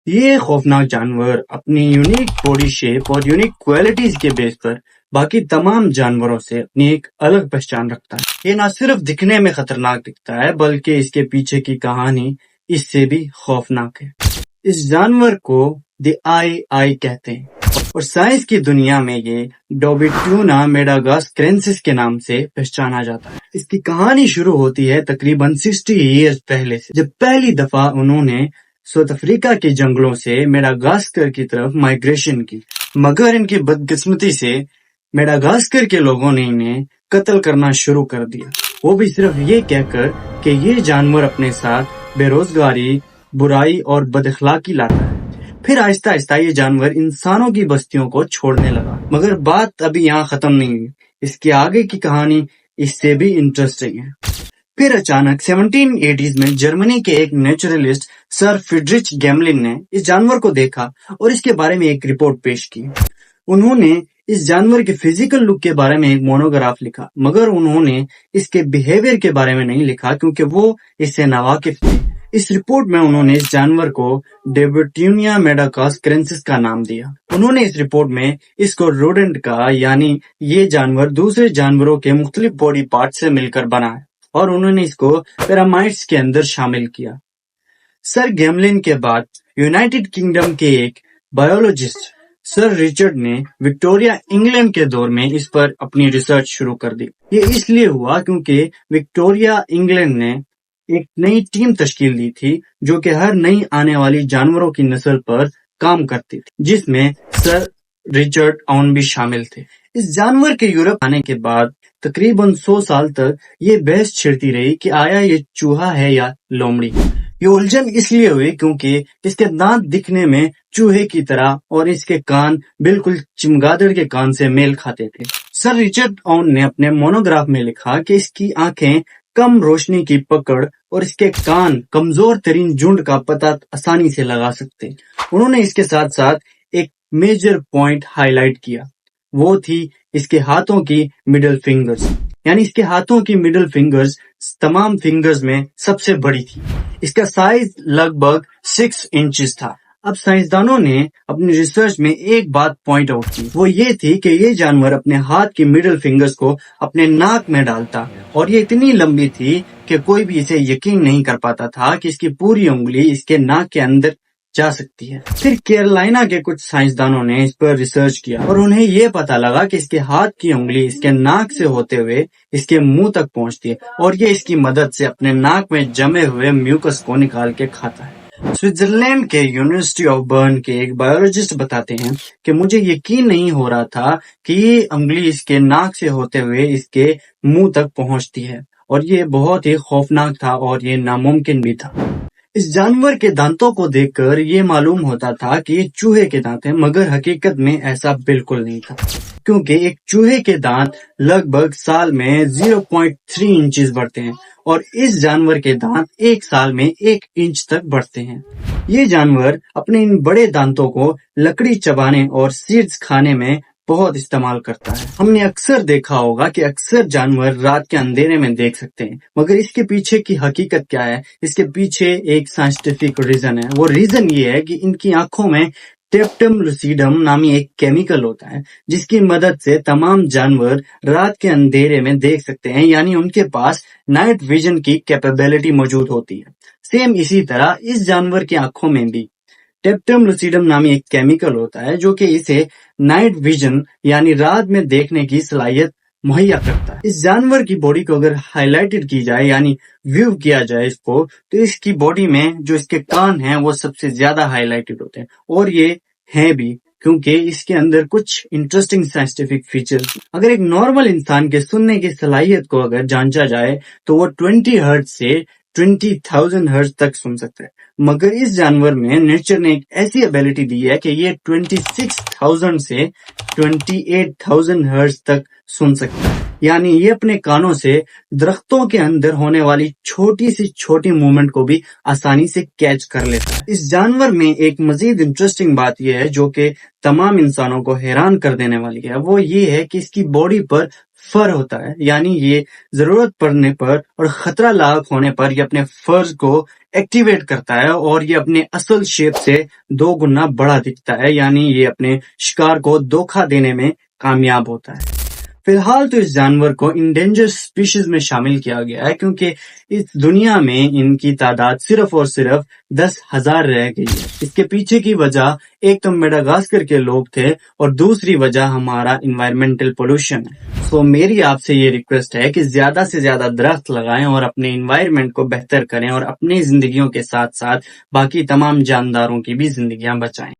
یہ خوفناک جانور اپنی یونیک باڈی شیپ اور یونیک کوالٹیز کے بیس پر باقی تمام جانوروں سے اپنی ایک الگ پہچان رکھتا ہے۔ یہ نہ صرف دکھنے میں خطرناک دکھتا ہے بلکہ اس کے پیچھے کی کہانی اس سے بھی خوفناک ہے۔ اس جانور کو دی آئی کہتے ہیں اور سائنس کی دنیا میں یہ ڈوبیٹیونا میڈاگاسکرینسس کے نام سے پہچانا جاتا ہے۔ اس کی کہانی شروع ہوتی ہے تقریباً 60 ایئرز پہلے سے، جب پہلی دفعہ انہوں نے ساؤتھ افریقہ کے جنگلوں سے میڈاگاسکر کی طرف مائیگریشن کی، مگر ان کی بدقسمتی سے میڈاگاسکر کے لوگوں نے انہیں قتل کرنا شروع کر دیا، وہ بھی صرف یہ کہہ کر کہ یہ جانور اپنے ساتھ بے روزگاری، برائی اور بد اخلاقی لاتا ہے۔ پھر آہستہ آہستہ یہ جانور انسانوں کی بستیوں کو چھوڑنے لگا، مگر بات ابھی یہاں ختم نہیں ہوئی، اس کے آگے کی کہانی اس سے بھی انٹرسٹنگ ہے۔ پھر اچانک 1780s میں جرمنی کے ایک نیچرلسٹ سر فریڈرچ گیملن نے اس جانور کو دیکھا اور اس کے بارے میں ایک رپورٹ پیش کی۔ انہوں نے اس جانور کے فزیکل لک کے بارے میں ایک مونوگراف لکھا، مگر انہوں نے اس کے بیہیویئر کے بارے میں نہیں لکھا کیونکہ وہ اس سے ناواقف تھے۔ اس رپورٹ میں انہوں نے اس جانور کو ڈوبیٹیونا میڈاگاسکرینسس کا نام دیا۔ انہوں نے اس رپورٹ میں اس کو روڈنٹ کہا، یعنی یہ جانور دوسرے جانوروں کے مختلف باڈی پارٹ سے مل کر بنا ہے، اور انہوں نے اس کو پیرامائٹس کے اندر شامل کیا۔ سر گیملن کے بعد یونائٹڈ کنگڈم کے ایک بایولوجسٹ سر رچرڈ نے وکٹوریا انگلینڈ کے دور میں اس پر اپنی ریسرچ شروع کر دی۔ یہ اس لیے ہوا کیونکہ وکٹوریا انگلینڈ نے ایک نئی ٹیم تشکیل دی تھی جو کہ ہر نئی آنے والی جانوروں کی نسل پر کام کرتی تھی، جس میں سر رچرڈ اون بھی شامل تھے۔ اس جانور کے یورپ آنے کے بعد تقریباً 100 سال تک یہ بحث چھڑتی رہی کہ آیا یہ چوہا ہے یا لومڑی۔ یہ الجھن اس لیے ہوئی کیونکہ اس کے دانت دکھنے میں چوہے کی طرح اور اس کے کان بالکل چمگادڑ کے کان سے میل کھاتے تھے۔ سر رچرڈ اون نے اپنے مونوگراف میں لکھا کہ اس کی آنکھیں کم روشنی کی پکڑ اور اس کے کان کمزور ترین جھنڈ کا پتہ آسانی سے لگا سکتے۔ انہوں نے اس کے ساتھ ساتھ ایک میجر پوائنٹ ہائی لائٹ کیا، وہ تھی اس کے ہاتھوں کی مڈل فنگرز، یعنی اس کے ہاتھوں کی مڈل فنگرز تمام فنگرز میں سب سے بڑی تھی۔ اس کا سائز لگ بھگ 6 انچز تھا۔ اب سائنسدانوں نے اپنی ریسرچ میں ایک بات پوائنٹ آؤٹ کی، وہ یہ تھی کہ یہ جانور اپنے ہاتھ کی مڈل فنگرز کو اپنے ناک میں ڈالتا، اور یہ اتنی لمبی تھی کہ کوئی بھی اسے یقین نہیں کر پاتا تھا کہ اس کی پوری انگلی اس کے ناک کے اندر جا سکتی ہے۔ پھر کیرولائنا کے کچھ سائنسدانوں نے اس پر ریسرچ کیا اور انہیں یہ پتا لگا کہ اس کے ہاتھ کی انگلی اس کے ناک سے ہوتے ہوئے اس کے منہ تک پہنچتی ہے، اور یہ اس کی مدد سے اپنے ناک میں جمے ہوئے میوکس کو نکال کے کھاتا ہے۔ سوئٹزرلینڈ کے یونیورسٹی آف برن کے ایک بایولوجسٹ بتاتے ہیں کہ مجھے یقین نہیں ہو رہا تھا کہ یہ انگلی اس کے ناک سے ہوتے ہوئے اس کے منہ تک پہنچتی ہے، اور یہ بہت ہی خوفناک تھا اور یہ ناممکن بھی تھا۔ اس جانور کے دانتوں کو دیکھ کر یہ معلوم ہوتا تھا کہ یہ چوہے کے دانت ہیں، مگر حقیقت میں ایسا بالکل نہیں تھا، کیونکہ ایک چوہے کے دانت لگ بھگ سال میں 0.3 انچز بڑھتے ہیں، اور اس جانور کے دانت ایک سال میں 1 انچ تک بڑھتے ہیں۔ یہ جانور اپنے ان بڑے دانتوں کو لکڑی چبانے اور سیڈز کھانے میں بہت استعمال کرتا ہے۔ ہم نے اکثر دیکھا ہوگا کہ اکثر جانور رات کے اندھیرے میں دیکھ سکتے ہیں، مگر اس کے پیچھے کی حقیقت کیا ہے؟ اس کے پیچھے ایک سائنٹیفک ریزن ہے۔ وہ ریزن یہ ہے کہ ان کی آنکھوں میں ٹیپٹم لوسیڈم نامی ایک کیمیکل ہوتا ہے، جس کی مدد سے تمام جانور رات کے اندھیرے میں دیکھ سکتے ہیں، یعنی ان کے پاس نائٹ ویژن کی کیپیبلٹی موجود ہوتی ہے۔ سیم اسی طرح اس جانور کی آنکھوں میں بھی ٹیپٹم لوسیڈم نامی ایک کیمیکل ہوتا ہے جو کہ اسے نائٹ ویژن یعنی رات میں دیکھنے کی صلاحیت مہیا کرتا ہے۔ اس جانور کی باڈی کو اگر ہائی لائٹڈ کی جائے یعنی ویو کیا جائے اس کو، تو اس کی باڈی میں جو اس کے کان ہیں وہ سب سے زیادہ ہائی لائٹڈ ہوتے ہیں، اور یہ ہیں بھی کیونکہ اس کے اندر کچھ انٹرسٹنگ سائنٹیفک فیچرز۔ اگر ایک نارمل انسان کے سننے کی صلاحیت کو اگر جانچا جائے تو وہ 20 ہرٹز سے 20,000 ہرٹز تک سن سکتا ہے، مگر اس جانور میں نیچر نے ایک ایسی ابیلٹی دی ہے کہ یہ 26,000 سے 28,000 ہرٹز تک سن سکتا ہے، یعنی یہ اپنے کانوں سے درختوں کے اندر ہونے والی چھوٹی سی چھوٹی موومنٹ کو بھی آسانی سے کیچ کر لیتا ہے۔ اس جانور میں ایک مزید انٹرسٹنگ بات یہ ہے جو کہ تمام انسانوں کو حیران کر دینے والی ہے، وہ یہ ہے کہ اس کی باڈی پر فر ہوتا ہے، یعنی یہ ضرورت پڑنے پر اور خطرہ لاحق ہونے پر یہ اپنے فرز کو ایکٹیویٹ کرتا ہے اور یہ اپنے اصل شیپ سے 2 گنا بڑا دکھتا ہے، یعنی یہ اپنے شکار کو دھوکہ دینے میں کامیاب ہوتا ہے۔ فی الحال تو اس جانور کو انڈینجر سپیشیز میں شامل کیا گیا ہے کیونکہ اس دنیا میں ان کی تعداد صرف اور صرف 10,000 رہ گئی ہے۔ اس کے پیچھے کی وجہ ایک تو میڈاغاسکر کے لوگ تھے اور دوسری وجہ ہمارا انوائرمنٹل پولوشن ہے۔ سو میری آپ سے یہ ریکویسٹ ہے کہ زیادہ سے زیادہ درخت لگائیں اور اپنے انوائرمنٹ کو بہتر کریں اور اپنی زندگیوں کے ساتھ ساتھ باقی تمام جانداروں کی بھی زندگیاں بچائیں۔